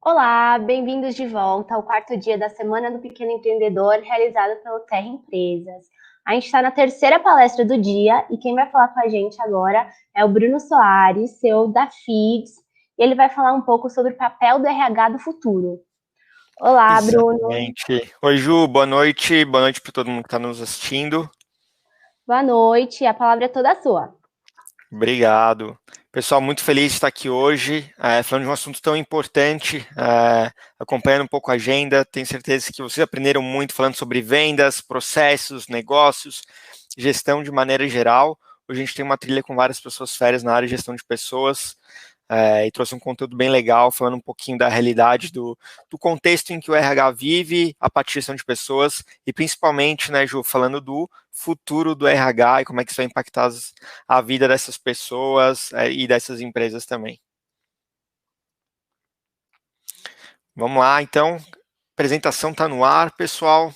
Olá, bem-vindos de volta ao quarto dia da Semana do Pequeno Empreendedor, realizado pelo Terra Empresas. A gente está na terceira palestra do dia e quem vai falar com a gente agora é o Bruno Soares, CEO da FIDS, e ele vai falar um pouco sobre o papel do RH do futuro. Olá, Bruno. Exatamente. Oi, Ju, boa noite para todo mundo que está nos assistindo. Boa noite, a palavra é toda sua. Obrigado. Pessoal, muito feliz de estar aqui hoje, falando de um assunto tão importante, acompanhando um pouco a agenda. Tenho certeza que vocês aprenderam muito falando sobre vendas, processos, negócios, gestão de maneira geral. Hoje a gente tem uma trilha com várias pessoas férias na área de gestão de pessoas. E trouxe um conteúdo bem legal, falando um pouquinho da realidade do contexto em que o RH vive, a partir de gestão de pessoas, e principalmente, né, Ju, falando do futuro do RH e como é que isso vai impactar a vida dessas pessoas e dessas empresas também. Vamos lá, então, a apresentação está no ar, pessoal.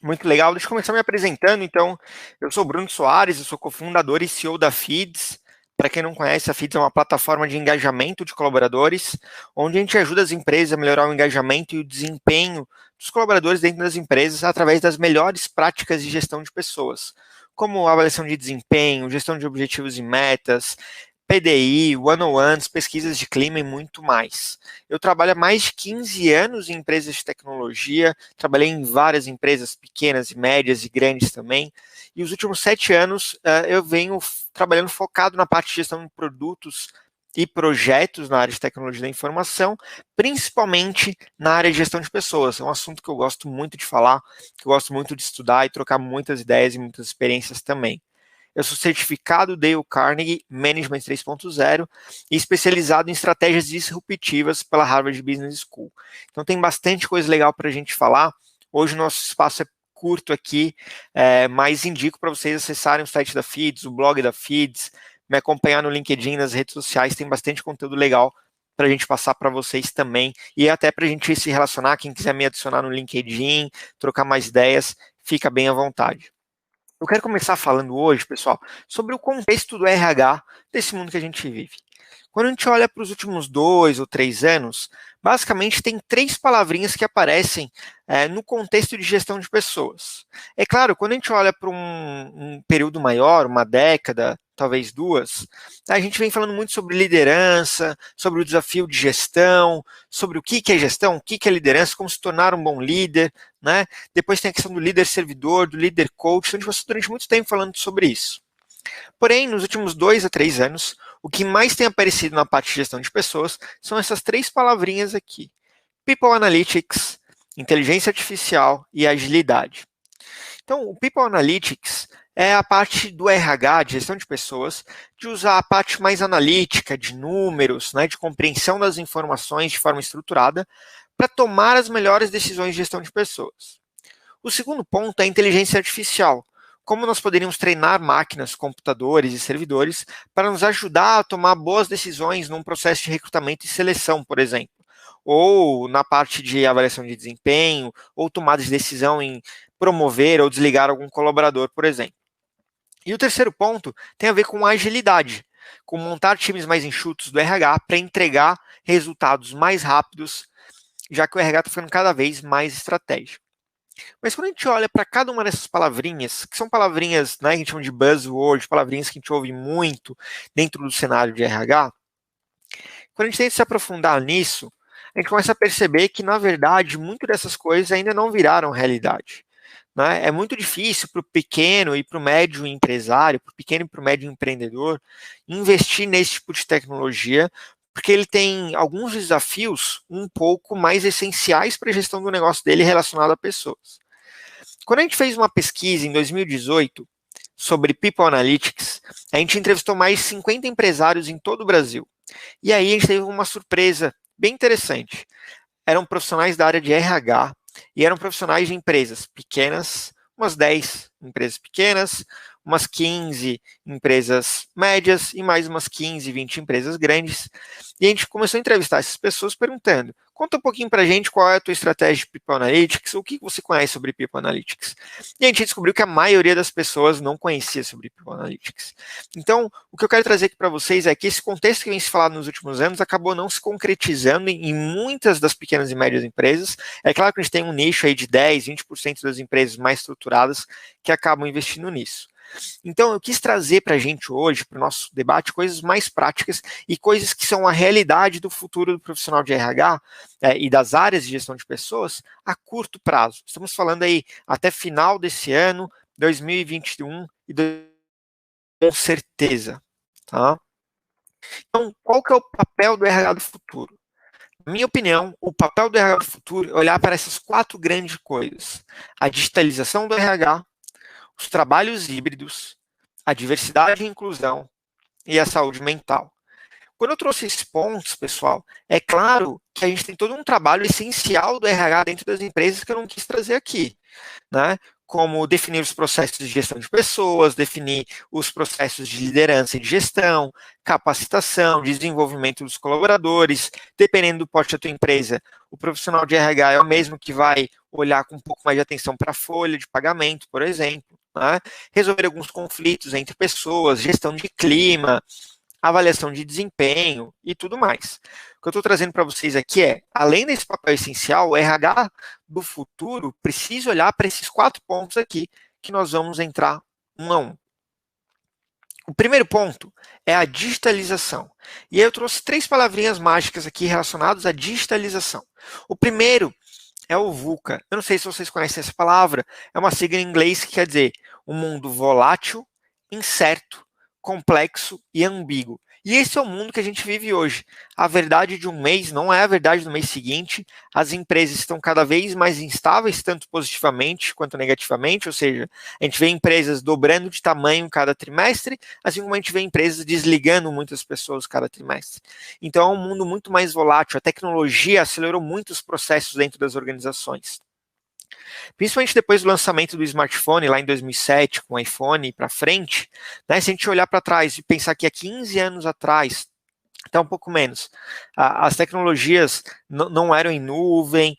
Muito legal. Deixa eu começar me apresentando. Então, eu sou Bruno Soares, eu sou cofundador e CEO da FIDS. Para quem não conhece, a FIDS é uma plataforma de engajamento de colaboradores, onde a gente ajuda as empresas a melhorar o engajamento e o desempenho dos colaboradores dentro das empresas através das melhores práticas de gestão de pessoas, como avaliação de desempenho, gestão de objetivos e metas, PDI, one-on-ones, pesquisas de clima e muito mais. Eu trabalho há mais de 15 anos em empresas de tecnologia, trabalhei em várias empresas pequenas e médias e grandes também, e os últimos 7 anos eu venho trabalhando focado na parte de gestão de produtos e projetos na área de tecnologia da informação, principalmente na área de gestão de pessoas. É um assunto que eu gosto muito de falar, que eu gosto muito de estudar e trocar muitas ideias e muitas experiências também. Eu sou certificado Dale Carnegie Management 3.0 e especializado em estratégias disruptivas pela Harvard Business School. Então tem bastante coisa legal para a gente falar. Hoje o nosso espaço é curto aqui, mas indico para vocês acessarem o site da FIDS, o blog da FIDS, me acompanhar no LinkedIn, nas redes sociais, tem bastante conteúdo legal para a gente passar para vocês também, e até para a gente se relacionar, quem quiser me adicionar no LinkedIn, trocar mais ideias, fica bem à vontade. Eu quero começar falando hoje, pessoal, sobre o contexto do RH desse mundo que a gente vive. Quando a gente olha para os últimos 2 ou 3 anos, basicamente tem três palavrinhas que aparecem no contexto de gestão de pessoas. É claro, quando a gente olha para um período maior, uma década, talvez duas, a gente vem falando muito sobre liderança, sobre o desafio de gestão, sobre o que é gestão, o que é liderança, como se tornar um bom líder, né? Depois tem a questão do líder servidor, do líder coach, então a gente passou durante muito tempo falando sobre isso. Porém, nos últimos 2 a 3 anos, o que mais tem aparecido na parte de gestão de pessoas são essas três palavrinhas aqui: People Analytics, inteligência artificial e agilidade. Então, o People Analytics é a parte do RH, de gestão de pessoas, de usar a parte mais analítica, de números, né, de compreensão das informações de forma estruturada, para tomar as melhores decisões de gestão de pessoas. O segundo ponto é a inteligência artificial. Como nós poderíamos treinar máquinas, computadores e servidores para nos ajudar a tomar boas decisões num processo de recrutamento e seleção, por exemplo, ou na parte de avaliação de desempenho, ou tomada de decisão em promover ou desligar algum colaborador, por exemplo. E o terceiro ponto tem a ver com a agilidade, com montar times mais enxutos do RH para entregar resultados mais rápidos, já que o RH está ficando cada vez mais estratégico. Mas quando a gente olha para cada uma dessas palavrinhas, que são palavrinhas, né, que a gente chama de buzzword, palavrinhas que a gente ouve muito dentro do cenário de RH, quando a gente tenta se aprofundar nisso, a gente começa a perceber que, na verdade, muito dessas coisas ainda não viraram realidade. Né? É muito difícil para o pequeno e para o médio empresário, para o pequeno e para o médio empreendedor, investir nesse tipo de tecnologia, porque ele tem alguns desafios um pouco mais essenciais para a gestão do negócio dele relacionado a pessoas. Quando a gente fez uma pesquisa em 2018 sobre People Analytics, a gente entrevistou mais de 50 empresários em todo o Brasil. E aí a gente teve uma surpresa bem interessante. Eram profissionais da área de RH e eram profissionais de empresas pequenas, umas 10 empresas pequenas, umas 15 empresas médias e mais umas 15, 20 empresas grandes. E a gente começou a entrevistar essas pessoas perguntando Conta um pouquinho para a gente qual é a tua estratégia de People Analytics, o que você conhece sobre People Analytics. E a gente descobriu que a maioria das pessoas não conhecia sobre People Analytics. Então, o que eu quero trazer aqui para vocês é que esse contexto que vem se falado nos últimos anos acabou não se concretizando em muitas das pequenas e médias empresas. É claro que a gente tem um nicho aí de 10, 20% das empresas mais estruturadas que acabam investindo nisso. Então, eu quis trazer para a gente hoje, para o nosso debate, coisas mais práticas e coisas que são a realidade do futuro do profissional de RH e das áreas de gestão de pessoas a curto prazo. Estamos falando aí até final desse ano, 2021, com certeza. Tá? Então, qual que é o papel do RH do futuro? Na minha opinião, o papel do RH do futuro é olhar para essas 4 grandes coisas. A digitalização do RH, os trabalhos híbridos, a diversidade e inclusão e a saúde mental. Quando eu trouxe esses pontos, pessoal, é claro que a gente tem todo um trabalho essencial do RH dentro das empresas que eu não quis trazer aqui, né? Como definir os processos de gestão de pessoas, definir os processos de liderança e de gestão, capacitação, desenvolvimento dos colaboradores, dependendo do porte da tua empresa, o profissional de RH é o mesmo que vai olhar com um pouco mais de atenção para a folha de pagamento, por exemplo, né? Resolver alguns conflitos entre pessoas, gestão de clima, avaliação de desempenho e tudo mais. O que eu estou trazendo para vocês aqui é, além desse papel essencial, o RH do futuro precisa olhar para esses 4 pontos aqui, que nós vamos entrar um a um. O primeiro ponto é a digitalização. E aí eu trouxe 3 palavrinhas mágicas aqui relacionadas à digitalização. O primeiro é o VUCA. Eu não sei se vocês conhecem essa palavra, é uma sigla em inglês que quer dizer um mundo volátil, incerto, complexo e ambíguo. E esse é o mundo que a gente vive hoje. A verdade de um mês não é a verdade do mês seguinte. As empresas estão cada vez mais instáveis, tanto positivamente quanto negativamente, ou seja, a gente vê empresas dobrando de tamanho cada trimestre, assim como a gente vê empresas desligando muitas pessoas cada trimestre. Então é um mundo muito mais volátil. A tecnologia acelerou muito os processos dentro das organizações. Principalmente depois do lançamento do smartphone, lá em 2007, com o iPhone para frente, né, se a gente olhar para trás e pensar que há 15 anos atrás, até um pouco menos, as tecnologias não eram em nuvem,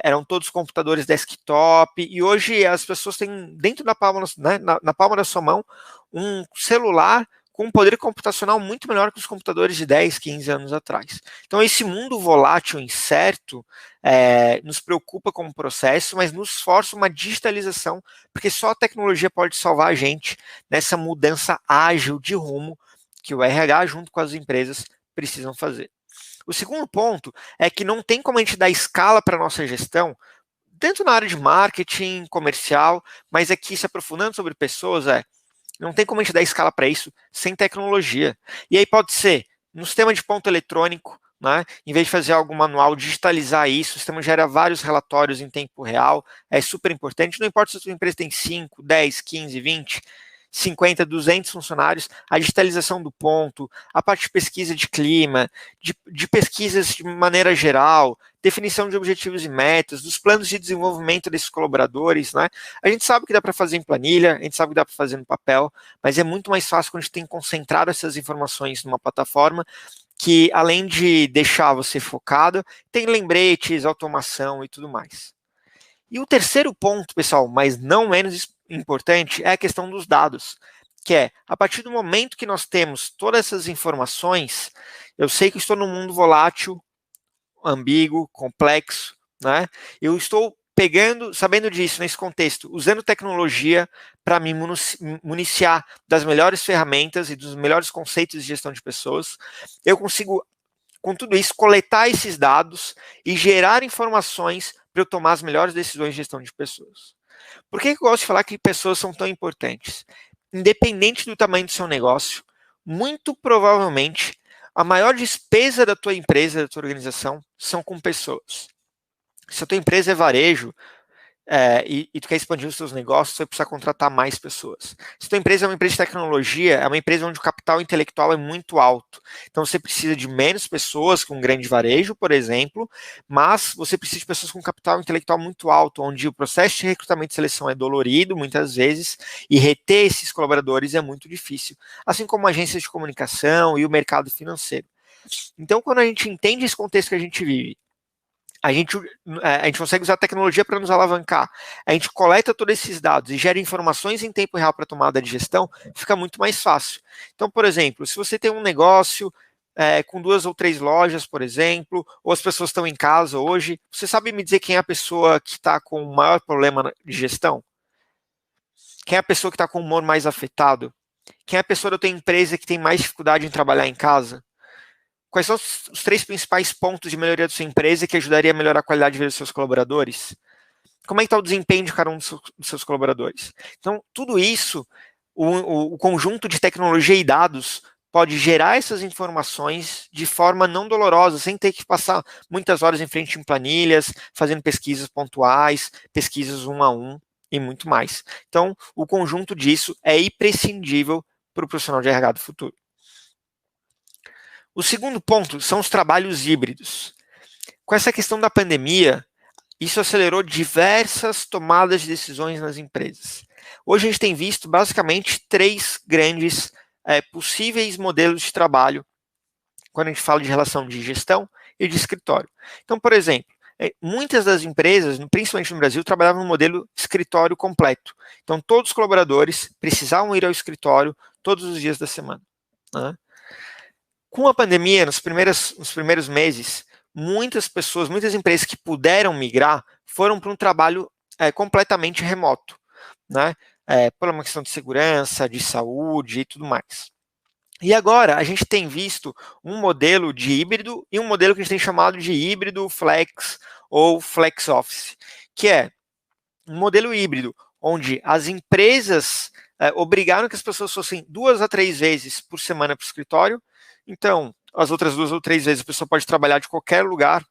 eram todos computadores desktop, e hoje as pessoas têm dentro da palma, né, na palma da sua mão um celular com um poder computacional muito melhor que os computadores de 10, 15 anos atrás. Então, esse mundo volátil, incerto, nos preocupa como processo, mas nos força uma digitalização, porque só a tecnologia pode salvar a gente nessa mudança ágil de rumo que o RH, junto com as empresas, precisam fazer. O segundo ponto é que não tem como a gente dar escala para a nossa gestão, tanto na área de marketing, comercial, mas aqui se aprofundando sobre pessoas, não tem como a gente dar escala para isso sem tecnologia. E aí pode ser no sistema de ponto eletrônico, né? Em vez de fazer algo manual, digitalizar isso, o sistema gera vários relatórios em tempo real, é super importante. Não importa se a sua empresa tem 5, 10, 15, 20, 50, 200 funcionários, a digitalização do ponto, a parte de pesquisa de clima, de pesquisas de maneira geral, definição de objetivos e metas, dos planos de desenvolvimento desses colaboradores, né? A gente sabe que dá para fazer em planilha, a gente sabe que dá para fazer no papel, mas é muito mais fácil quando a gente tem concentrado essas informações numa plataforma que, além de deixar você focado, tem lembretes, automação e tudo mais. E o terceiro ponto, pessoal, mas não menos importante, é a questão dos dados, que é, a partir do momento que nós temos todas essas informações, eu sei que estou num mundo volátil, ambíguo, complexo, né? Eu estou sabendo disso nesse contexto, usando tecnologia para me municiar das melhores ferramentas e dos melhores conceitos de gestão de pessoas. Eu consigo, com tudo isso, coletar esses dados e gerar informações para eu tomar as melhores decisões de gestão de pessoas. Por que eu gosto de falar que pessoas são tão importantes? Independente do tamanho do seu negócio, muito provavelmente a maior despesa da tua empresa, da tua organização, são com pessoas. Se a tua empresa é varejo, e tu quer expandir os seus negócios, você vai precisar contratar mais pessoas. Se a tua empresa é uma empresa de tecnologia, é uma empresa onde o capital intelectual é muito alto. Então você precisa de menos pessoas que um grande varejo, por exemplo, mas você precisa de pessoas com capital intelectual muito alto, onde o processo de recrutamento e seleção é dolorido, muitas vezes, e reter esses colaboradores é muito difícil. Assim como agências de comunicação e o mercado financeiro. Então, quando a gente entende esse contexto que a gente vive, a gente consegue usar a tecnologia para nos alavancar. A gente coleta todos esses dados e gera informações em tempo real para tomada de gestão, fica muito mais fácil. Então, por exemplo, se você tem um negócio com 2 ou 3 lojas, por exemplo, ou as pessoas estão em casa hoje, você sabe me dizer quem é a pessoa que está com o maior problema de gestão? Quem é a pessoa que está com o humor mais afetado? Quem é a pessoa da tua empresa que tem mais dificuldade em trabalhar em casa? Quais são os 3 principais pontos de melhoria da sua empresa que ajudaria a melhorar a qualidade de vida dos seus colaboradores? Como é que está o desempenho de cada um dos seus colaboradores? Então, tudo isso, o conjunto de tecnologia e dados pode gerar essas informações de forma não dolorosa, sem ter que passar muitas horas em frente em planilhas, fazendo pesquisas pontuais, pesquisas 1 a 1 e muito mais. Então, o conjunto disso é imprescindível para o profissional de RH do futuro. O segundo ponto são os trabalhos híbridos. Com essa questão da pandemia, isso acelerou diversas tomadas de decisões nas empresas. Hoje a gente tem visto basicamente 3 grandes possíveis modelos de trabalho quando a gente fala de relação de gestão e de escritório. Então, por exemplo, muitas das empresas, principalmente no Brasil, trabalhavam no modelo escritório completo. Então, todos os colaboradores precisavam ir ao escritório todos os dias da semana, né? Com a pandemia, nos primeiros meses, muitas pessoas, muitas empresas que puderam migrar foram para um trabalho completamente remoto, né? Por uma questão de segurança, de saúde e tudo mais. E agora a gente tem visto um modelo de híbrido e um modelo que a gente tem chamado de híbrido flex ou flex office, que é um modelo híbrido onde as empresas obrigaram que as pessoas fossem 2 a 3 vezes por semana para o escritório. Então, as outras 2 ou 3 vezes a pessoa pode trabalhar de qualquer lugar,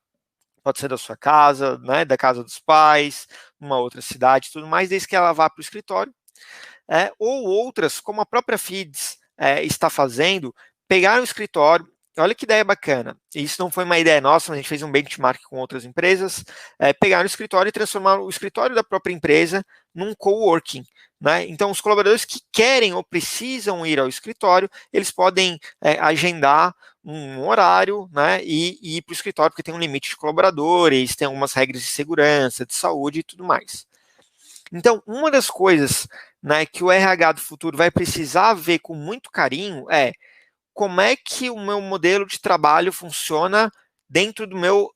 pode ser da sua casa, né, da casa dos pais, numa outra cidade, tudo mais, desde que ela vá para o escritório. Ou outras, como a própria FIDS está fazendo, pegar o escritório. Olha que ideia bacana. Isso não foi uma ideia nossa, mas a gente fez um benchmark com outras empresas. Pegar o escritório e transformar o escritório da própria empresa num coworking, né? Então, os colaboradores que querem ou precisam ir ao escritório, eles podem agendar um horário, né, e ir para o escritório, porque tem um limite de colaboradores, tem algumas regras de segurança, de saúde e tudo mais. Então, uma das coisas, né, que o RH do futuro vai precisar ver com muito carinho é como é que o meu modelo de trabalho funciona dentro do meu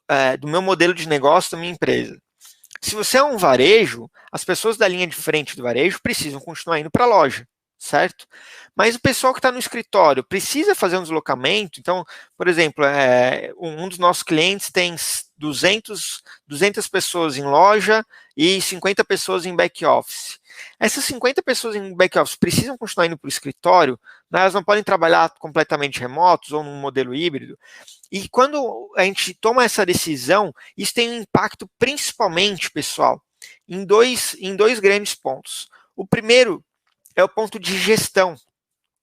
modelo de negócio da minha empresa. Se você é um varejo, as pessoas da linha de frente do varejo precisam continuar indo para a loja, certo? Mas o pessoal que está no escritório precisa fazer um deslocamento. Então, por exemplo, um dos nossos clientes tem 200 pessoas em loja e 50 pessoas em back office. Essas 50 pessoas em back office precisam continuar indo para o escritório, né? Elas não podem trabalhar completamente remotos ou num modelo híbrido. E quando a gente toma essa decisão, isso tem um impacto principalmente, pessoal, em dois grandes pontos. O primeiro é o ponto de gestão.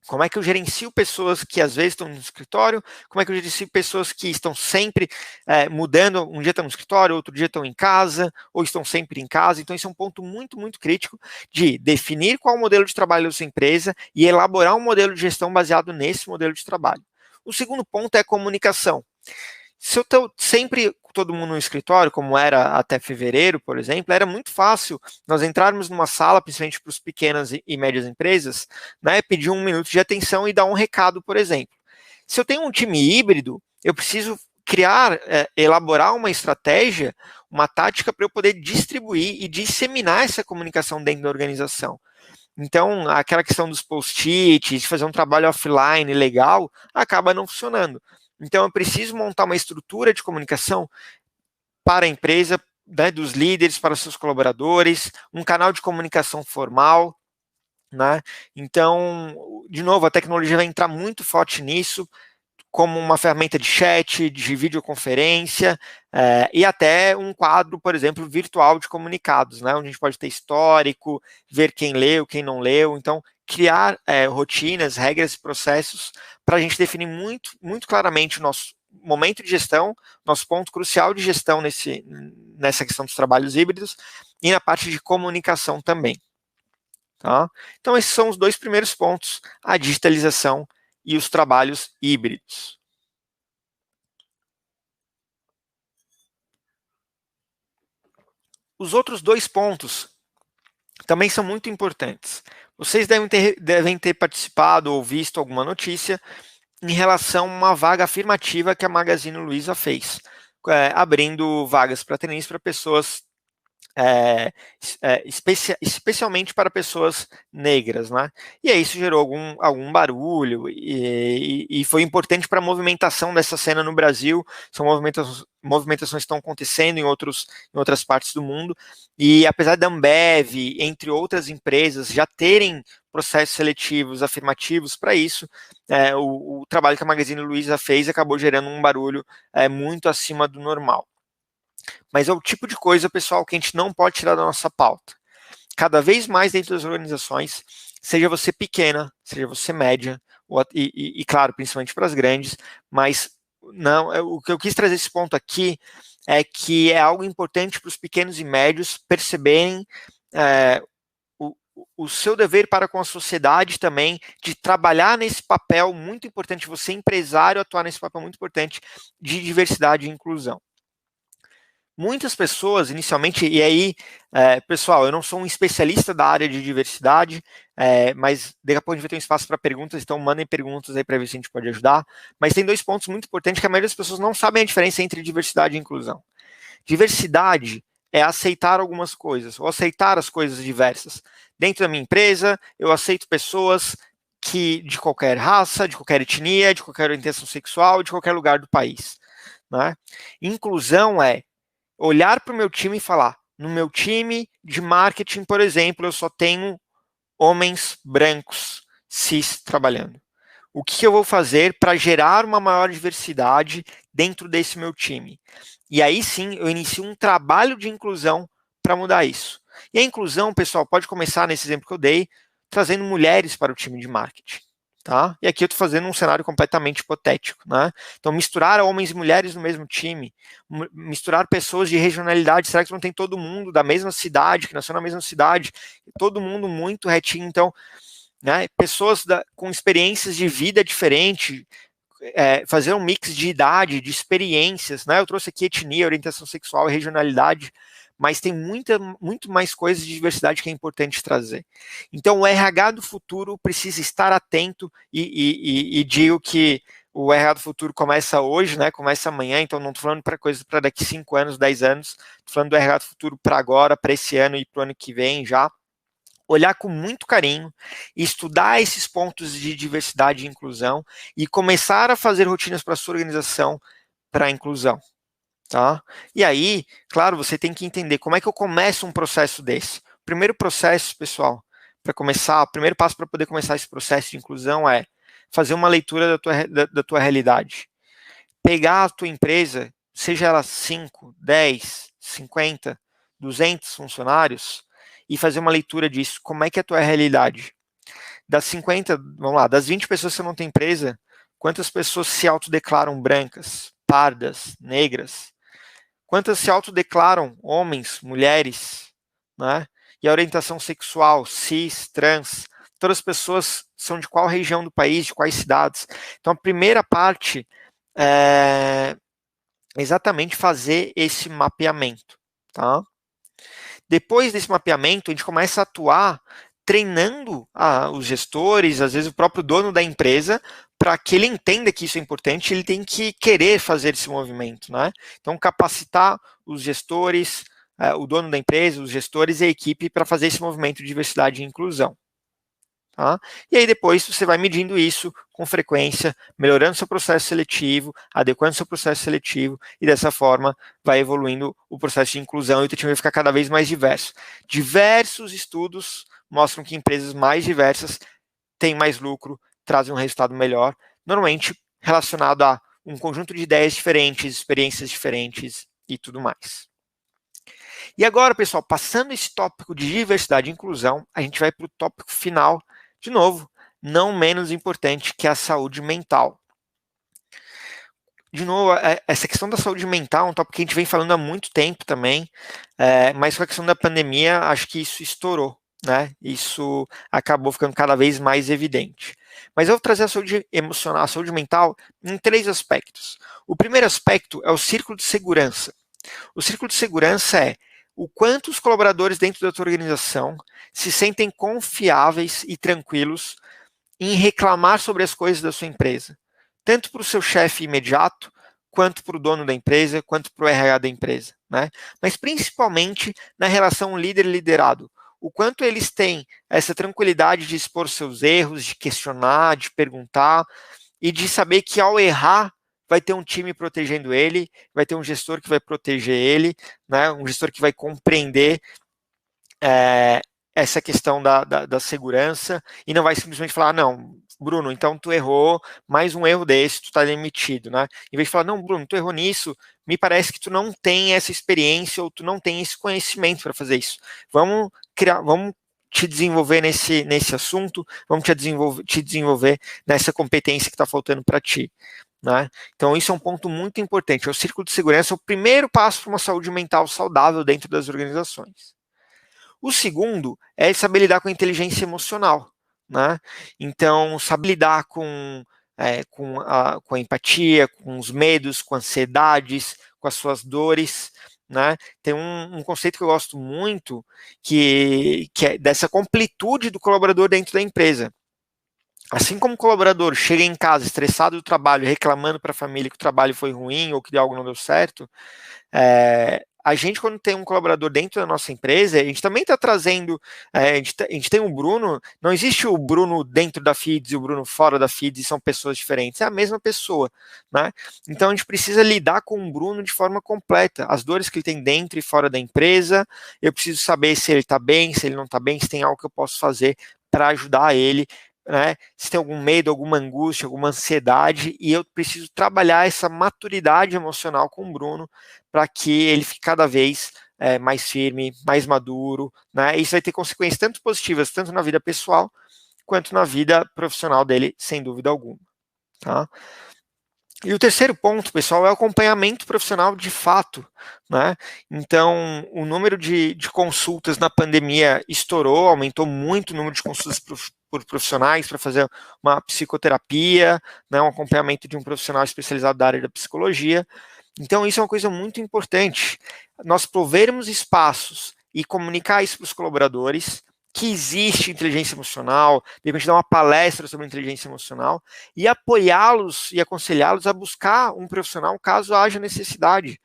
Como é que eu gerencio pessoas que às vezes estão no escritório? Como é que eu gerencio pessoas que estão sempre mudando? Um dia estão no escritório, outro dia estão em casa, ou estão sempre em casa. Então, esse é um ponto muito, muito crítico de definir qual é o modelo de trabalho da sua empresa e elaborar um modelo de gestão baseado nesse modelo de trabalho. O segundo ponto é a comunicação. Se eu estou sempre todo mundo no escritório, como era até fevereiro, por exemplo, era muito fácil nós entrarmos numa sala, principalmente para as pequenas e médias empresas, né, pedir 1 minuto de atenção e dar um recado, por exemplo. Se eu tenho um time híbrido, eu preciso elaborar uma estratégia, uma tática para eu poder distribuir e disseminar essa comunicação dentro da organização. Então, aquela questão dos post-its, de fazer um trabalho offline legal, acaba não funcionando. Então, eu preciso montar uma estrutura de comunicação para a empresa, né, dos líderes, para os seus colaboradores, um canal de comunicação formal, né? Então, de novo, a tecnologia vai entrar muito forte nisso, como uma ferramenta de chat, de videoconferência, e até um quadro, por exemplo, virtual de comunicados, né, onde a gente pode ter histórico, ver quem leu, quem não leu. Então, criar rotinas, regras e processos para a gente definir muito, muito claramente o nosso momento de gestão, nosso ponto crucial de gestão nessa questão dos trabalhos híbridos e na parte de comunicação também. Tá? Então, esses são os 2 primeiros pontos, a digitalização e os trabalhos híbridos. Os outros 2 pontos também são muito importantes. Vocês devem ter participado ou visto alguma notícia em relação a uma vaga afirmativa que a Magazine Luiza fez, abrindo vagas para trainees para pessoas, especialmente para pessoas negras, né? E aí isso gerou algum barulho e foi importante para a movimentação dessa cena no Brasil. São movimentações que estão acontecendo em outras partes do mundo, e apesar da Ambev, entre outras empresas, já terem processos seletivos afirmativos para isso, o trabalho que a Magazine Luiza fez acabou gerando um barulho muito acima do normal. Mas é o tipo de coisa, pessoal, que a gente não pode tirar da nossa pauta. Cada vez mais dentro das organizações, seja você pequena, seja você média, e claro, principalmente para as grandes, mas não, o que eu quis trazer esse ponto aqui é que é algo importante para os pequenos e médios perceberem o seu dever para com a sociedade também, de trabalhar nesse papel muito importante, você empresário atuar nesse papel muito importante de diversidade e inclusão. Muitas pessoas, inicialmente, e aí, pessoal, eu não sou um especialista da área de diversidade, mas daqui a pouco a gente vai ter um espaço para perguntas, então mandem perguntas aí para ver se a gente pode ajudar. Mas tem 2 pontos muito importantes que a maioria das pessoas não sabem a diferença entre diversidade e inclusão. Diversidade é aceitar algumas coisas, ou aceitar as coisas diversas. Dentro da minha empresa, eu aceito pessoas de qualquer raça, de qualquer etnia, de qualquer orientação sexual, de qualquer lugar do país, né? Inclusão é olhar para o meu time e falar, no meu time de marketing, por exemplo, eu só tenho homens brancos, cis, trabalhando. O que eu vou fazer para gerar uma maior diversidade dentro desse meu time? E aí sim, eu inicio um trabalho de inclusão para mudar isso. E a inclusão, pessoal, pode começar nesse exemplo que eu dei, trazendo mulheres para o time de marketing. Tá? E aqui eu estou fazendo um cenário completamente hipotético, né? Então, misturar homens e mulheres no mesmo time, misturar pessoas de regionalidade, será que não tem todo mundo da mesma cidade, que nasceu na mesma cidade, todo mundo muito retinho, então, né, pessoas com experiências de vida diferente, fazer um mix de idade, de experiências, né? Eu trouxe aqui etnia, orientação sexual e regionalidade, mas tem muito mais coisas de diversidade que é importante trazer. Então, o RH do futuro precisa estar atento e digo que o RH do futuro começa hoje, né? Começa amanhã, então não estou falando para coisas para daqui 5 anos, 10 anos, estou falando do RH do futuro para agora, para esse ano e para o ano que vem já. Olhar com muito carinho, estudar esses pontos de diversidade e inclusão e começar a fazer rotinas para a sua organização para a inclusão. Tá? E aí, claro, você tem que entender como é que eu começo um processo desse. O primeiro processo, pessoal, para começar, o primeiro passo para poder começar esse processo de inclusão é fazer uma leitura da tua realidade. Pegar a tua empresa, seja ela 5, 10, 50, 200 funcionários, e fazer uma leitura disso. Como é que é a tua realidade? Das 50, vamos lá, das 20 pessoas que não tem empresa, quantas pessoas se autodeclaram brancas, pardas, negras? Quantas se autodeclaram homens, mulheres, né? E a orientação sexual, cis, trans, todas as pessoas são de qual região do país, de quais cidades. Então, a primeira parte é exatamente fazer esse mapeamento, tá? Depois desse mapeamento, a gente começa a atuar treinando os gestores, às vezes o próprio dono da empresa, para que ele entenda que isso é importante, ele tem que querer fazer esse movimento, né? Então, capacitar os gestores, o dono da empresa, os gestores e a equipe para fazer esse movimento de diversidade e inclusão. Tá? E aí depois você vai medindo isso com frequência, melhorando seu processo seletivo, adequando seu processo seletivo, e dessa forma vai evoluindo o processo de inclusão e o teu time vai ficar cada vez mais diverso. Diversos estudos mostram que empresas mais diversas têm mais lucro, trazem um resultado melhor, normalmente relacionado a um conjunto de ideias diferentes, experiências diferentes e tudo mais. E agora, pessoal, passando esse tópico de diversidade e inclusão, a gente vai para o tópico final, de novo, não menos importante, que é a saúde mental. De novo, essa questão da saúde mental é um tópico que a gente vem falando há muito tempo também, mas com a questão da pandemia, acho que isso estourou, né? Isso acabou ficando cada vez mais evidente. Mas eu vou trazer a saúde emocional, a saúde mental, em 3 aspectos. O primeiro aspecto é o círculo de segurança. O círculo de segurança é o quanto os colaboradores dentro da tua organização se sentem confiáveis e tranquilos em reclamar sobre as coisas da sua empresa, tanto para o seu chefe imediato, quanto para o dono da empresa, quanto para o RH da empresa, né? Mas principalmente na relação líder-liderado. O quanto eles têm essa tranquilidade de expor seus erros, de questionar, de perguntar, e de saber que ao errar, vai ter um time protegendo ele, vai ter um gestor que vai proteger ele, né? Um gestor que vai compreender essa questão da segurança e não vai simplesmente falar, não, Bruno, então tu errou, mais um erro desse, tu está demitido, né? Em vez de falar, não, Bruno, tu errou nisso, me parece que tu não tem essa experiência ou tu não tem esse conhecimento para fazer isso. Vamos criar, vamos te desenvolver nesse assunto, vamos te desenvolver nessa competência que está faltando para ti. Né? Então, isso é um ponto muito importante. O círculo de segurança é o primeiro passo para uma saúde mental saudável dentro das organizações. O segundo é saber lidar com a inteligência emocional, né? Então, saber lidar com a empatia, com os medos, com ansiedades, com as suas dores, né? Tem um conceito que eu gosto muito, que é dessa completude do colaborador dentro da empresa. Assim como o colaborador chega em casa estressado do trabalho, reclamando para a família que o trabalho foi ruim ou que algo não deu certo, a gente, quando tem um colaborador dentro da nossa empresa, a gente também está trazendo, a gente tem o Bruno, não existe o Bruno dentro da Feeds e o Bruno fora da Feeds, e são pessoas diferentes, é a mesma pessoa, né? Então a gente precisa lidar com o Bruno de forma completa, as dores que ele tem dentro e fora da empresa, eu preciso saber se ele está bem, se ele não está bem, se tem algo que eu posso fazer para ajudar ele, né? Se tem algum medo, alguma angústia, alguma ansiedade, e eu preciso trabalhar essa maturidade emocional com o Bruno para que ele fique cada vez mais firme, mais maduro, né? Isso vai ter consequências tanto positivas, tanto na vida pessoal, quanto na vida profissional dele, sem dúvida alguma. Tá? E o terceiro ponto, pessoal, é o acompanhamento profissional de fato, né? Então, o número de consultas na pandemia estourou, aumentou muito o número de consultas por profissionais para fazer uma psicoterapia, né, um acompanhamento de um profissional especializado da área da psicologia. Então, isso é uma coisa muito importante. Nós provermos espaços e comunicar isso para os colaboradores, que existe inteligência emocional, de repente dar uma palestra sobre inteligência emocional e apoiá-los e aconselhá-los a buscar um profissional caso haja necessidade.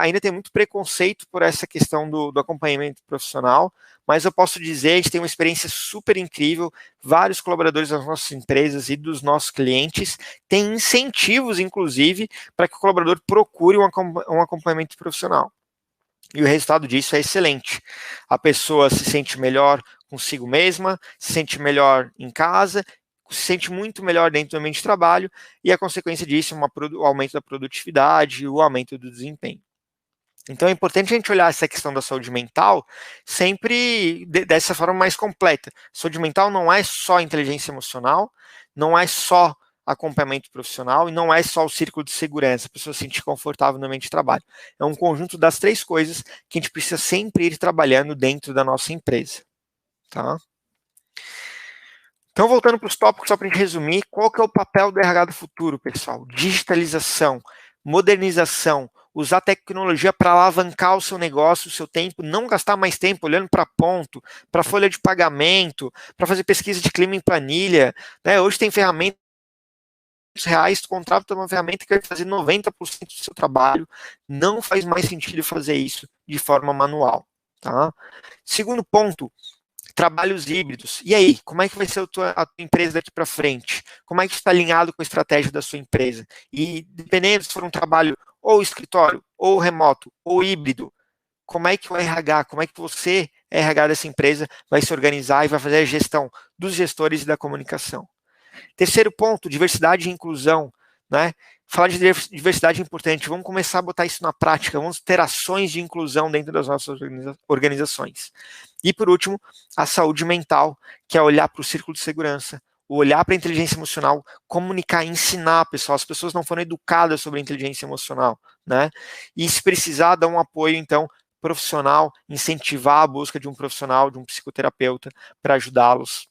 Ainda tem muito preconceito por essa questão do acompanhamento profissional, mas eu posso dizer, a gente tem uma experiência super incrível, vários colaboradores das nossas empresas e dos nossos clientes têm incentivos, inclusive, para que o colaborador procure um acompanhamento profissional. E o resultado disso é excelente. A pessoa se sente melhor consigo mesma, se sente melhor em casa, se sente muito melhor dentro do ambiente de trabalho, e a consequência disso é o aumento da produtividade e o aumento do desempenho. Então é importante a gente olhar essa questão da saúde mental sempre dessa forma mais completa. Saúde mental não é só inteligência emocional, não é só acompanhamento profissional e não é só o círculo de segurança, a pessoa se sentir confortável no ambiente de trabalho. É um conjunto das três coisas que a gente precisa sempre ir trabalhando dentro da nossa empresa. Tá? Então, voltando para os tópicos, só para a gente resumir, qual que é o papel do RH do futuro, pessoal? Digitalização, modernização, usar tecnologia para alavancar o seu negócio, o seu tempo, não gastar mais tempo olhando para ponto, para folha de pagamento, para fazer pesquisa de clima em planilha. Né? Hoje tem ferramentas reais, tu contrata uma ferramenta que vai fazer 90% do seu trabalho, não faz mais sentido fazer isso de forma manual. Tá? Segundo ponto, trabalhos híbridos. E aí, como é que vai ser a tua empresa daqui para frente? Como é que está alinhado com a estratégia da sua empresa? E dependendo se for um trabalho ou escritório, ou remoto, ou híbrido, como é que o RH, como é que você, RH dessa empresa, vai se organizar e vai fazer a gestão dos gestores e da comunicação? Terceiro ponto, diversidade e inclusão, né? Falar de diversidade é importante, vamos começar a botar isso na prática, vamos ter ações de inclusão dentro das nossas organizações. E por último, a saúde mental, que é olhar para o círculo de segurança, olhar para a inteligência emocional, comunicar, ensinar, pessoal, as pessoas não foram educadas sobre a inteligência emocional, né? E se precisar, dar um apoio, então, profissional, incentivar a busca de um profissional, de um psicoterapeuta, para ajudá-los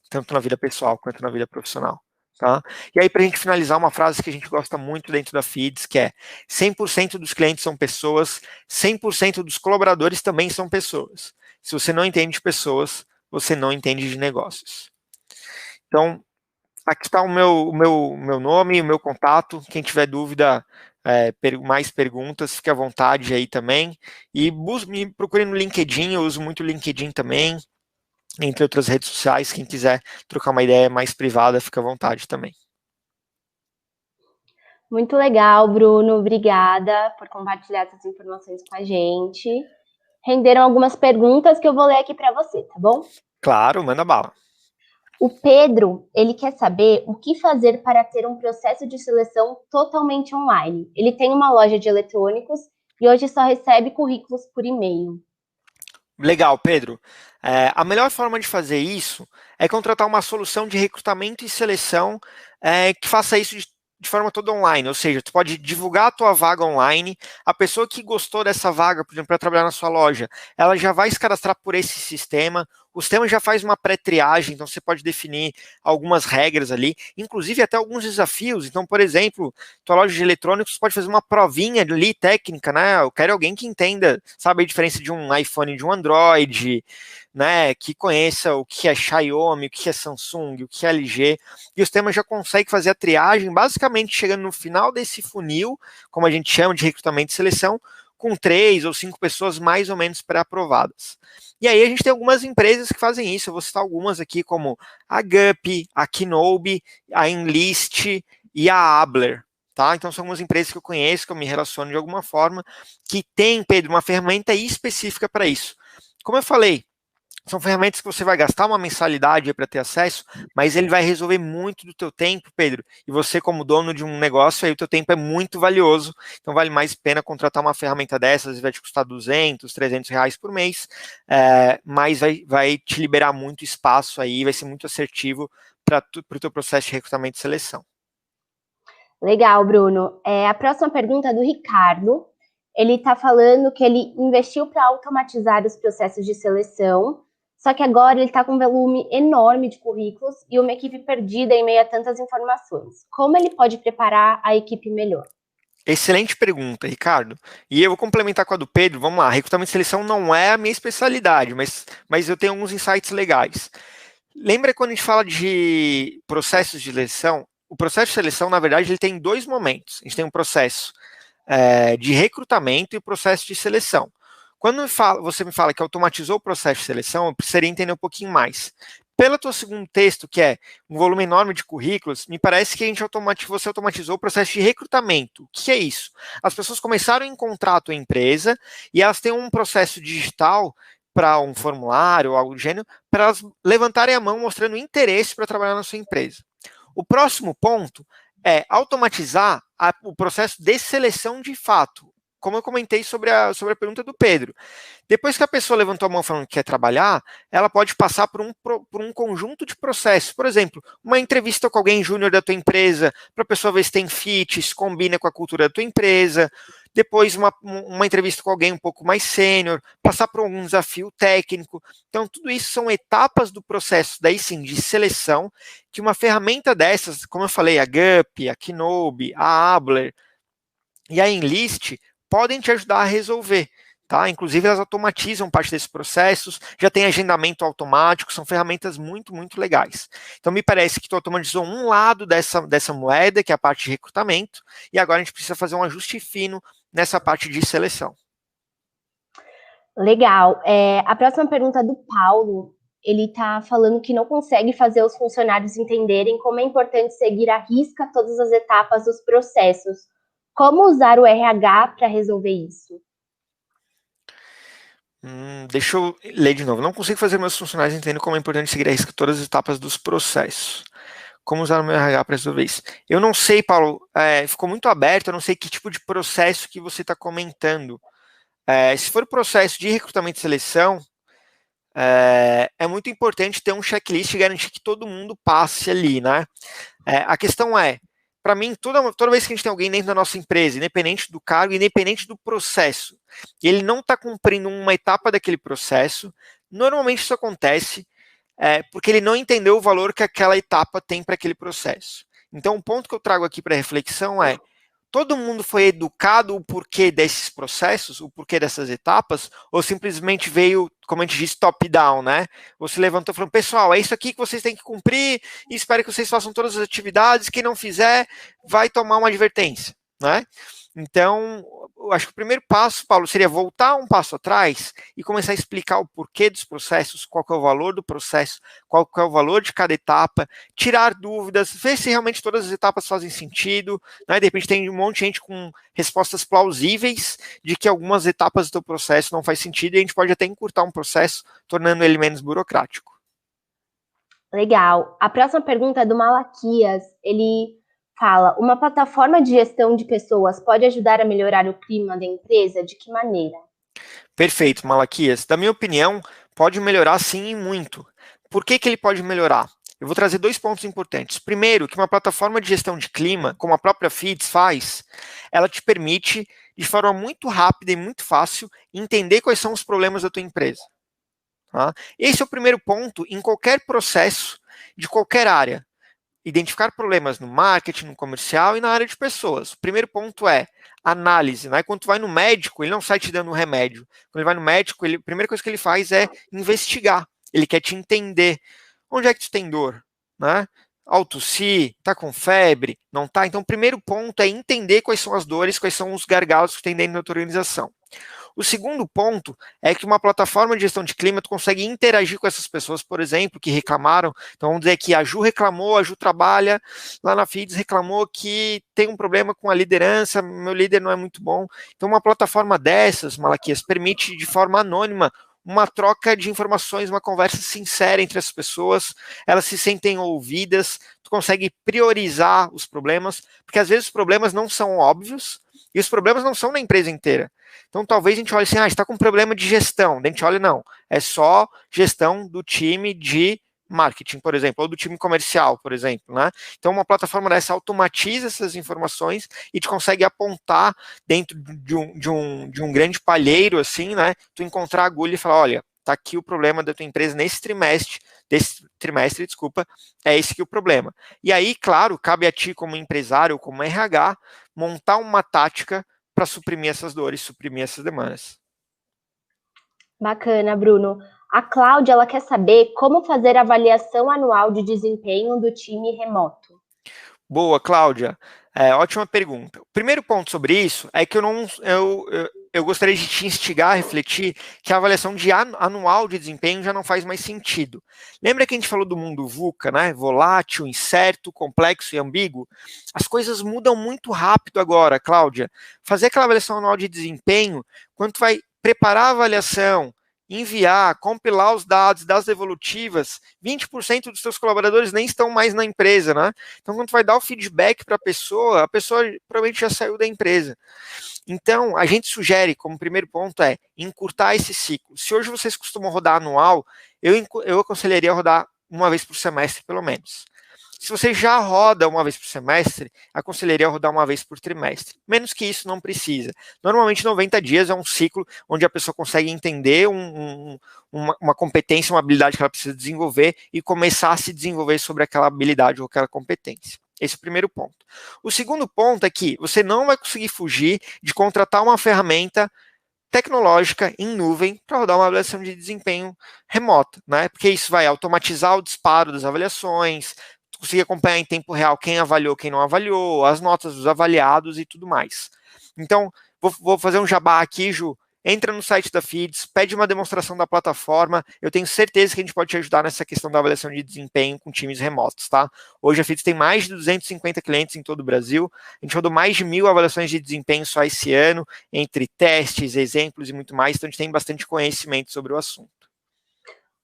tanto na vida pessoal quanto na vida profissional. Tá? E aí, para a gente finalizar, uma frase que a gente gosta muito dentro da Feeds, que é 100% dos clientes são pessoas, 100% dos colaboradores também são pessoas. Se você não entende de pessoas, você não entende de negócios. Então, aqui está o meu nome, o meu contato. Quem tiver dúvida, mais perguntas, fique à vontade aí também. E me procure no LinkedIn, eu uso muito o LinkedIn também, entre outras redes sociais. Quem quiser trocar uma ideia mais privada, fique à vontade também. Muito legal, Bruno. Obrigada por compartilhar essas informações com a gente. Renderam algumas perguntas que eu vou ler aqui para você, tá bom? Claro, manda bala. O Pedro, ele quer saber o que fazer para ter um processo de seleção totalmente online. Ele tem uma loja de eletrônicos e hoje só recebe currículos por e-mail. Legal, Pedro. A melhor forma de fazer isso é contratar uma solução de recrutamento e seleção que faça isso de forma toda online, ou seja, tu pode divulgar a tua vaga online, a pessoa que gostou dessa vaga, por exemplo, para trabalhar na sua loja, ela já vai se cadastrar por esse sistema, o sistema já faz uma pré-triagem, então você pode definir algumas regras ali, inclusive até alguns desafios, então, por exemplo, tua loja de eletrônicos pode fazer uma provinha ali técnica, né, eu quero alguém que entenda, sabe a diferença de um iPhone e de um Android, né, que conheça o que é Xiaomi, o que é Samsung, o que é LG, e o sistema já consegue fazer a triagem, basicamente chegando no final desse funil, como a gente chama de recrutamento e seleção, com 3 ou 5 pessoas mais ou menos pré-aprovadas. E aí a gente tem algumas empresas que fazem isso, eu vou citar algumas aqui, como a Gup, a Kinobi, a Enlist e a Abler. Tá? Então são algumas empresas que eu conheço, que eu me relaciono de alguma forma, que tem, Pedro, uma ferramenta específica para isso. Como eu falei, são ferramentas que você vai gastar uma mensalidade para ter acesso, mas ele vai resolver muito do teu tempo, Pedro. E você, como dono de um negócio, aí o teu tempo é muito valioso. Então vale mais a pena contratar uma ferramenta dessas, vai te custar 200, 300 reais por mês, mas vai te liberar muito espaço aí, vai ser muito assertivo para o teu processo de recrutamento e seleção. Legal, Bruno. A próxima pergunta é do Ricardo. Ele está falando que ele investiu para automatizar os processos de seleção, só que agora ele está com um volume enorme de currículos e uma equipe perdida em meio a tantas informações. Como ele pode preparar a equipe melhor? Excelente pergunta, Ricardo. E eu vou complementar com a do Pedro. Vamos lá, recrutamento e seleção não é a minha especialidade, mas eu tenho alguns insights legais. Lembra quando a gente fala de processos de seleção? O processo de seleção, na verdade, ele tem dois momentos. A gente tem um processo de recrutamento e o processo de seleção. Quando você me fala que automatizou o processo de seleção, eu precisaria entender um pouquinho mais. Pelo teu segundo texto, que é um volume enorme de currículos, me parece que você automatizou o processo de recrutamento. O que é isso? As pessoas começaram a encontrar a tua empresa e elas têm um processo digital para um formulário ou algo do gênero, para elas levantarem a mão mostrando interesse para trabalhar na sua empresa. O próximo ponto é automatizar o processo de seleção de fato, como eu comentei sobre a pergunta do Pedro. Depois que a pessoa levantou a mão falando que quer trabalhar, ela pode passar por um conjunto de processos. Por exemplo, uma entrevista com alguém júnior da tua empresa, para a pessoa ver se tem fit, se combina com a cultura da tua empresa. Depois, uma entrevista com alguém um pouco mais sênior, passar por algum desafio técnico. Então, tudo isso são etapas do processo, daí sim, de seleção, que uma ferramenta dessas, como eu falei, a Gup, a Kinobi, a Abler e a Enlist, podem te ajudar a resolver. Tá? Inclusive, elas automatizam parte desses processos, já tem agendamento automático, são ferramentas muito, muito legais. Então, me parece que tu automatizou um lado dessa moeda, que é a parte de recrutamento, e agora a gente precisa fazer um ajuste fino nessa parte de seleção. Legal. A próxima pergunta é do Paulo. Ele está falando que não consegue fazer os funcionários entenderem como é importante seguir à risca todas as etapas dos processos. Como usar o RH para resolver isso? Deixa eu ler de novo. Não consigo fazer meus funcionários entenderem como é importante seguir a risca todas as etapas dos processos. Como usar o meu RH para resolver isso? Eu não sei, Paulo, ficou muito aberto, eu não sei que tipo de processo que você está comentando. Se for processo de recrutamento e seleção, é muito importante ter um checklist e garantir que todo mundo passe ali, né? A questão para mim, toda vez que a gente tem alguém dentro da nossa empresa, independente do cargo, independente do processo, e ele não está cumprindo uma etapa daquele processo, normalmente isso acontece porque ele não entendeu o valor que aquela etapa tem para aquele processo. Então, o ponto que eu trago aqui para reflexão é: todo mundo foi educado o porquê desses processos, o porquê dessas etapas, ou simplesmente veio, como a gente diz, top-down, né? Você levantou falando, pessoal, é isso aqui que vocês têm que cumprir e espero que vocês façam todas as atividades, quem não fizer vai tomar uma advertência, né? Então, eu acho que o primeiro passo, Paulo, seria voltar um passo atrás e começar a explicar o porquê dos processos, qual que é o valor do processo, qual que é o valor de cada etapa, tirar dúvidas, ver se realmente todas as etapas fazem sentido, né? De repente tem um monte de gente com respostas plausíveis de que algumas etapas do processo não faz sentido e a gente pode até encurtar um processo, tornando ele menos burocrático. Legal. A próxima pergunta é do Malaquias. Ele fala: uma plataforma de gestão de pessoas pode ajudar a melhorar o clima da empresa? De que maneira? Perfeito, Malaquias. Da minha opinião, pode melhorar sim e muito. Por que ele pode melhorar? Eu vou trazer 2 pontos importantes. Primeiro, que uma plataforma de gestão de clima, como a própria Feeds faz, ela te permite, de forma muito rápida e muito fácil, entender quais são os problemas da tua empresa. Tá? Esse é o primeiro ponto em qualquer processo de qualquer área. Identificar problemas no marketing, no comercial e na área de pessoas. O primeiro ponto é análise, né? Quando tu vai no médico, ele não sai te dando um remédio. Quando ele vai no médico, a primeira coisa que ele faz é investigar. Ele quer te entender. Onde é que tu tem dor, né? Ao tossir, tá com febre, não tá? Então, o primeiro ponto é entender quais são as dores, quais são os gargalos que tem dentro da tua organização. O segundo ponto é que uma plataforma de gestão de clima tu consegue interagir com essas pessoas, por exemplo, que reclamaram. Então vamos dizer que a Ju reclamou, a Ju trabalha lá na Feeds, reclamou que tem um problema com a liderança, meu líder não é muito bom. Então uma plataforma dessas, Malaquias, permite de forma anônima uma troca de informações, uma conversa sincera entre as pessoas, elas se sentem ouvidas, tu consegue priorizar os problemas, porque às vezes os problemas não são óbvios, e os problemas não são na empresa inteira. Então, talvez a gente olhe assim, está com problema de gestão. A gente olha, não, é só gestão do time de marketing, por exemplo, ou do time comercial, por exemplo, né? Então, uma plataforma dessa automatiza essas informações e te consegue apontar dentro de um grande palheiro, assim, né? Tu encontrar a agulha e falar, olha, tá aqui o problema da tua empresa desse trimestre, desculpa, é esse que é o problema. E aí, claro, cabe a ti como empresário, como RH, montar uma tática para suprimir essas dores, suprimir essas demandas. Bacana, Bruno. A Cláudia, ela quer saber como fazer a avaliação anual de desempenho do time remoto. Boa, Cláudia. Ótima pergunta. O primeiro ponto sobre isso é que eu gostaria de te instigar a refletir que a avaliação anual de desempenho já não faz mais sentido. Lembra que a gente falou do mundo VUCA, né? Volátil, incerto, complexo e ambíguo? As coisas mudam muito rápido agora, Cláudia. Fazer aquela avaliação anual de desempenho, quando tu vai preparar a avaliação, enviar, compilar os dados evolutivas, 20% dos seus colaboradores nem estão mais na empresa, né? Então, quando tu vai dar o feedback para a pessoa provavelmente já saiu da empresa. Então, a gente sugere, como primeiro ponto, encurtar esse ciclo. Se hoje vocês costumam rodar anual, eu aconselharia a rodar uma vez por semestre, pelo menos. Se você já roda uma vez por semestre, aconselharia a rodar uma vez por trimestre. Menos que isso, não precisa. Normalmente, 90 dias é um ciclo onde a pessoa consegue entender uma competência, uma habilidade que ela precisa desenvolver e começar a se desenvolver sobre aquela habilidade ou aquela competência. Esse é o primeiro ponto. O segundo ponto é que você não vai conseguir fugir de contratar uma ferramenta tecnológica em nuvem para rodar uma avaliação de desempenho remota, né? Porque isso vai automatizar o disparo das avaliações, conseguir acompanhar em tempo real quem avaliou, quem não avaliou, as notas dos avaliados e tudo mais. Então, vou fazer um jabá aqui, Ju. Entra no site da Feeds, pede uma demonstração da plataforma. Eu tenho certeza que a gente pode te ajudar nessa questão da avaliação de desempenho com times remotos, tá? Hoje a Feeds tem mais de 250 clientes em todo o Brasil. A gente rodou mais de 1.000 avaliações de desempenho só esse ano, entre testes, exemplos e muito mais. Então a gente tem bastante conhecimento sobre o assunto.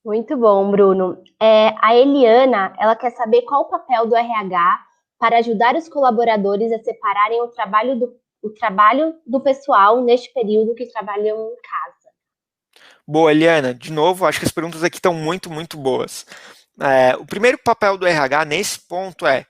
Muito bom, Bruno. A Eliana, ela quer saber qual o papel do RH para ajudar os colaboradores a separarem o trabalho do pessoal neste período que trabalham em casa. Boa, Eliana. De novo, acho que as perguntas aqui estão muito, muito boas. O primeiro papel do RH nesse ponto é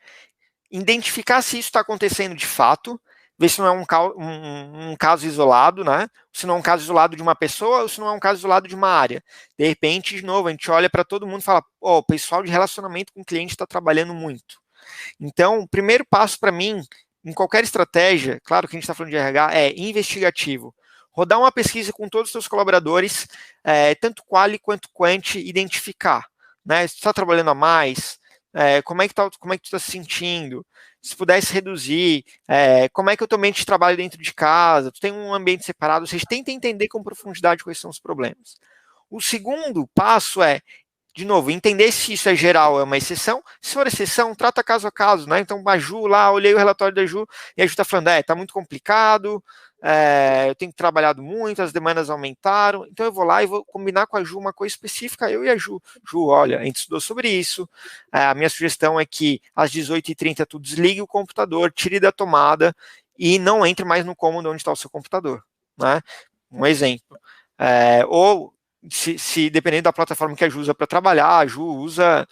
identificar se isso está acontecendo de fato, ver se não é um caso isolado, né? Se não é um caso isolado de uma pessoa ou se não é um caso isolado de uma área. De repente, de novo, a gente olha para todo mundo e fala, o pessoal de relacionamento com o cliente está trabalhando muito. Então, o primeiro passo para mim, em qualquer estratégia, claro que a gente está falando de RH, é investigativo. Rodar uma pesquisa com todos os seus colaboradores, tanto quali quanto quanti, identificar. Né? Se tu está trabalhando a mais, como é que tu está se sentindo? Se pudesse reduzir, como é que é o teu ambiente de trabalho dentro de casa? Tu tem um ambiente separado? Vocês tentem entender com profundidade quais são os problemas. O segundo passo é, de novo, entender se isso é geral, é uma exceção. Se for exceção, trata caso a caso, né? Então, a Ju lá, olhei o relatório da Ju, e a Ju está falando, tá muito complicado, eu tenho trabalhado muito, as demandas aumentaram, então eu vou lá e vou combinar com a Ju uma coisa específica, eu e a Ju. Ju, olha, a gente estudou sobre isso, a minha sugestão é que às 18h30 tu desligue o computador, tire da tomada e não entre mais no cômodo onde está o seu computador, né? Um exemplo. Ou se dependendo da plataforma que a Ju usa para trabalhar, a Ju usa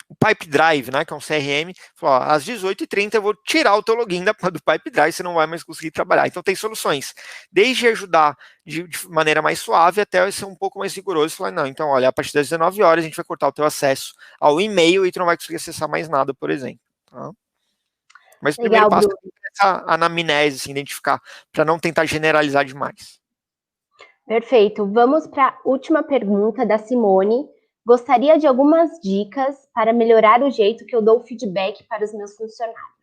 o Pipedrive, né, que é um CRM, falou, às 18h30 eu vou tirar o teu login do Pipedrive, você não vai mais conseguir trabalhar. Então tem soluções, desde ajudar de maneira mais suave até ser um pouco mais rigoroso e falar, não, então olha, a partir das 19 horas a gente vai cortar o teu acesso ao e-mail e tu não vai conseguir acessar mais nada, por exemplo. Tá? Mas o primeiro passo é essa anamnese, assim, identificar, para não tentar generalizar demais. Perfeito. Vamos para a última pergunta da Simone. Gostaria de algumas dicas para melhorar o jeito que eu dou feedback para os meus funcionários.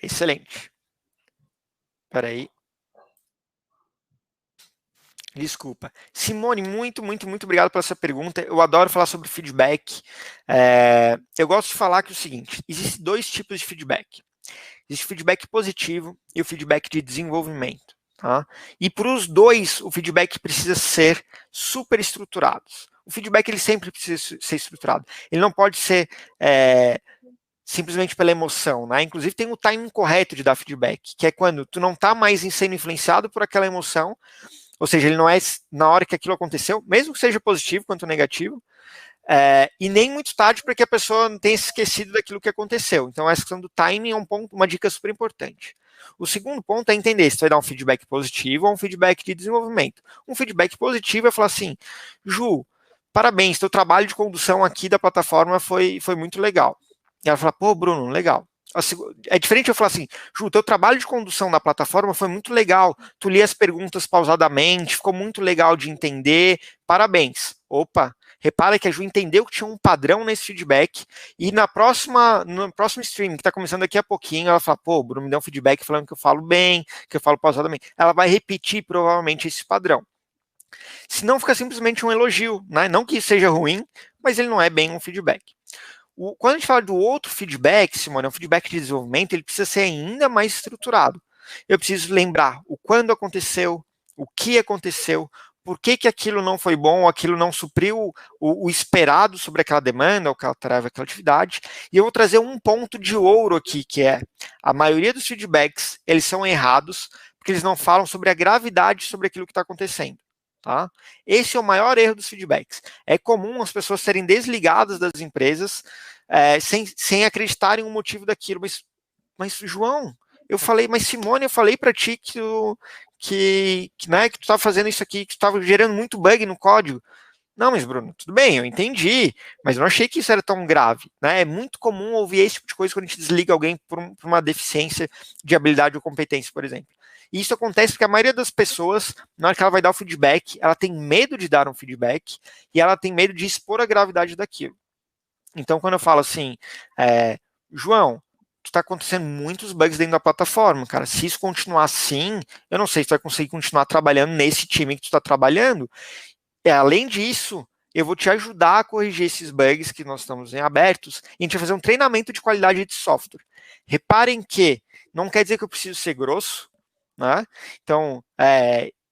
Excelente. Espera aí. Desculpa. Simone, muito obrigado pela sua pergunta. Eu adoro falar sobre feedback. Eu gosto de falar que é o seguinte, existem dois tipos de feedback. Existe o feedback positivo e o feedback de desenvolvimento. Tá? E para os dois, o feedback precisa ser super estruturado. O feedback ele sempre precisa ser estruturado. Ele não pode ser simplesmente pela emoção. Né? Inclusive tem o timing correto de dar feedback, que é quando tu não está mais sendo influenciado por aquela emoção, ou seja, ele não é na hora que aquilo aconteceu, mesmo que seja positivo quanto negativo, e nem muito tarde para que a pessoa não tenha esquecido daquilo que aconteceu. Então, essa questão do timing é uma dica super importante. O segundo ponto é entender se tu vai dar um feedback positivo ou um feedback de desenvolvimento. Um feedback positivo é falar assim, Ju, parabéns, teu trabalho de condução aqui da plataforma foi muito legal. E ela fala, pô, Bruno, legal. É diferente eu falar assim, Ju, teu trabalho de condução da plataforma foi muito legal, tu li as perguntas pausadamente, ficou muito legal de entender, parabéns. Opa, repara que a Ju entendeu que tinha um padrão nesse feedback e no próximo stream, que está começando daqui a pouquinho, ela fala, pô, o Bruno me deu um feedback falando que eu falo bem, que eu falo pausadamente. Ela vai repetir provavelmente esse padrão. Se não, fica simplesmente um elogio, né? Não que isso seja ruim, mas ele não é bem um feedback. Quando a gente fala do outro feedback, Simone, um feedback de desenvolvimento, ele precisa ser ainda mais estruturado. Eu preciso lembrar o quando aconteceu, o que aconteceu, por que aquilo não foi bom, aquilo não supriu o esperado sobre aquela demanda, ou aquela tarefa, aquela atividade, e eu vou trazer um ponto de ouro aqui, que é, a maioria dos feedbacks, eles são errados, porque eles não falam sobre a gravidade sobre aquilo que está acontecendo. Tá? Esse é o maior erro dos feedbacks. É comum as pessoas serem desligadas das empresas sem acreditarem no motivo daquilo. Mas João, mas Simone, eu falei para ti que tu estava fazendo isso aqui, que tu estava gerando muito bug no código. Não, mas Bruno, tudo bem, eu entendi, mas eu não achei que isso era tão grave. Né? É muito comum ouvir esse tipo de coisa quando a gente desliga alguém por uma deficiência de habilidade ou competência, por exemplo. E isso acontece porque a maioria das pessoas, na hora que ela vai dar o feedback, ela tem medo de dar um feedback e ela tem medo de expor a gravidade daquilo. Então, quando eu falo assim, João, está acontecendo muitos bugs dentro da plataforma, cara. Se isso continuar assim, eu não sei se tu vai conseguir continuar trabalhando nesse time que tu está trabalhando. Além disso, eu vou te ajudar a corrigir esses bugs que nós estamos em abertos, e a gente vai fazer um treinamento de qualidade de software. Reparem que não quer dizer que eu preciso ser grosso, né? Então,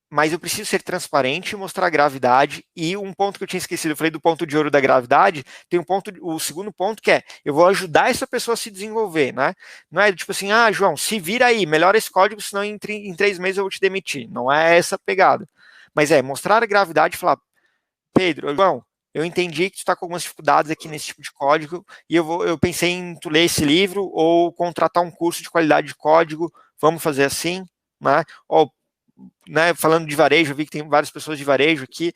mas eu preciso ser transparente e mostrar a gravidade. E um ponto que eu tinha esquecido, eu falei do ponto de ouro da gravidade, tem o segundo ponto que é, eu vou ajudar essa pessoa a se desenvolver, né? Não é tipo assim, João, se vira aí, melhora esse código, senão em 3 meses eu vou te demitir. Não é essa a pegada. Mas mostrar a gravidade e falar, Pedro, João, eu entendi que tu está com algumas dificuldades aqui nesse tipo de código e eu pensei em tu ler esse livro ou contratar um curso de qualidade de código, vamos fazer assim, né? Ou, né, falando de varejo, eu vi que tem várias pessoas de varejo aqui,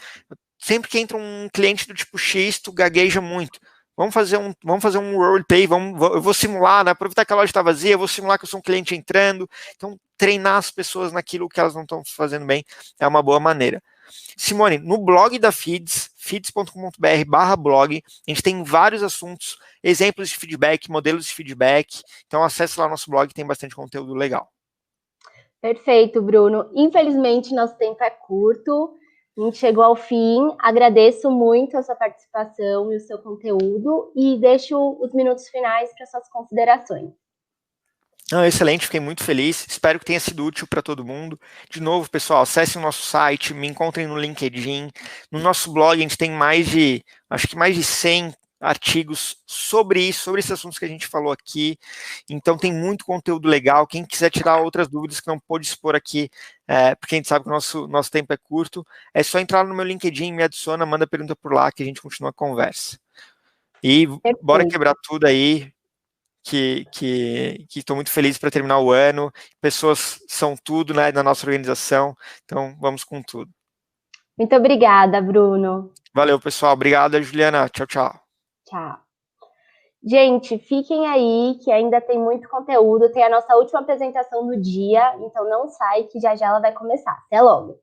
sempre que entra um cliente do tipo X, tu gagueja muito. vamos fazer um roleplay, eu vou simular, né? Aproveitar que a loja está vazia, eu vou simular que eu sou um cliente entrando. Então, treinar as pessoas naquilo que elas não estão fazendo bem é uma boa maneira. Simone, no blog da Feeds, feeds.com.br/blog, a gente tem vários assuntos, exemplos de feedback, modelos de feedback. Então, acesse lá o nosso blog, tem bastante conteúdo legal. Perfeito, Bruno. Infelizmente, nosso tempo é curto. A gente chegou ao fim. Agradeço muito a sua participação e o seu conteúdo e deixo os minutos finais para suas considerações. Excelente, fiquei muito feliz. Espero que tenha sido útil para todo mundo. De novo, pessoal, acessem o nosso site, me encontrem no LinkedIn. No nosso blog, a gente tem acho que mais de 100 artigos sobre isso, sobre esses assuntos que a gente falou aqui. Então, tem muito conteúdo legal. Quem quiser tirar outras dúvidas que não pôde expor aqui, porque a gente sabe que o nosso tempo é curto, é só entrar no meu LinkedIn, me adiciona, manda pergunta por lá que a gente continua a conversa. E bora Perfeito. quebrar tudo aí, que estou muito feliz para terminar o ano. Pessoas são tudo, né, na nossa organização, então vamos com tudo. Muito obrigada, Bruno. Valeu, pessoal. Obrigado, Juliana. Tchau, tchau. Tchau. Gente, fiquem aí que ainda tem muito conteúdo. Tem a nossa última apresentação do dia, então não sai que já já ela vai começar. Até logo.